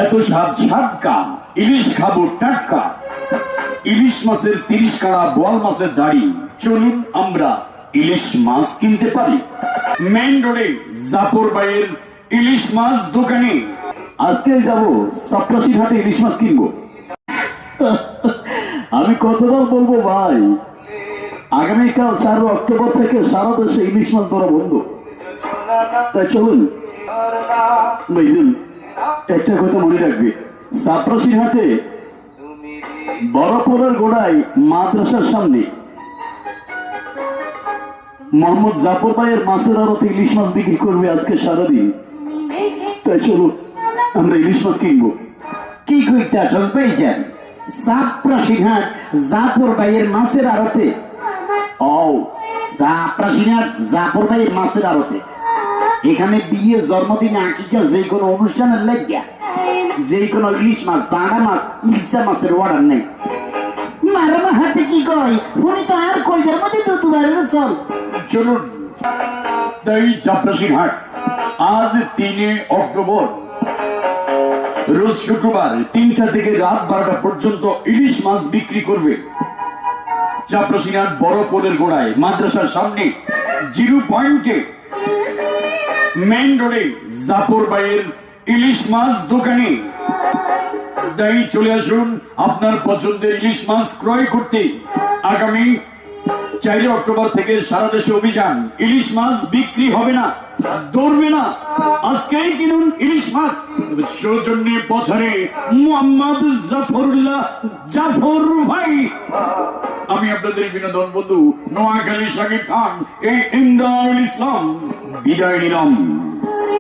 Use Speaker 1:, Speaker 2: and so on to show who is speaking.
Speaker 1: এত স্বাদ সাদকা ইলিশ খাবো টাটকা। ইলিশ মাছের 30 কাড়া, বোয়াল মাছের দাড়ি। চলুন আমরা ইলিশ মাছ কিনতে পারি। মেইন রোডে জাফর ভাইয়ের ইলিশ মাছ দোকানে। আজকে যাব সাপ্রাসির হাটে ইলিশ মাছ কিনবো। আমি কতবার বলবো ভাই, আগামীকাল 4 অক্টোবর থেকে সারা দেশে ইলিশ মাছ ধরা বন্ধ। তাই চলুন ভাইজান, একটা কথা মনে রাখবে, সাপ্রাসির হাটে বড়পুরের গোড়ায় মাদ্রাসার সামনে মোহাম্মদ জাফর ভাইয়ের মাছের আড়তে ইলিশ মাছ বিক্রি করবে আজকে সারাদিন। তাই চলো আমরা ইলিশ মাছ কিনবো।
Speaker 2: কি কইতে আসস ভাইজান? সাপ্রাসির হাট জাফর ভাইয়ের মাছের আড়তে? ও, সাপ্রাসির হাট জাফর ভাইয়ের মাছের আড়তে। এখানে বিয়ে, জন্মদিন, আকিকা, যে কোনো অনুষ্ঠানের লাগিয়া যে কোনো ইলিশ মাছ, বাংলা মাছ, ইলসা মাছের অর্ডার নেই। মারামা হাতে কি কয় উনি তো আর কইজার মধ্যে তো তুই চল
Speaker 1: চলুন। তাই সাপ্রাসির হাট আজ 3 অক্টোবর রোজ শুক্রবার 3টা থেকে রাত 12টা পর্যন্ত ইলিশ মাছ বিক্রি করবে। চাপরাসির হাট বড় পোলের গোড়ায় মাদ্রাসার সামনে 0 পয়েন্টে মেইন রোডে জাফর ভাইয়ের ইলিশ মাছ দোকানে। তাই চলে আসুন আপনার পছন্দের ইলিশ মাছ ক্রয় করতে। আগামী 4 অক্টোবর থেকে সারা দেশে অভিযান। ইলিশ মাছ বিক্রি হবে না, ধরবে না। আজকেই কিনুন ইলিশ মাছ। সৌজন্যে বছরে মোহাম্মদ জাফরুল্লাহ জাফর ভাই। আমি আপনাদের বিনোদন বন্ধু নোয়াখালী শাকিব খান, এই ইমরানুল ইসলাম বিদায় নিলাম।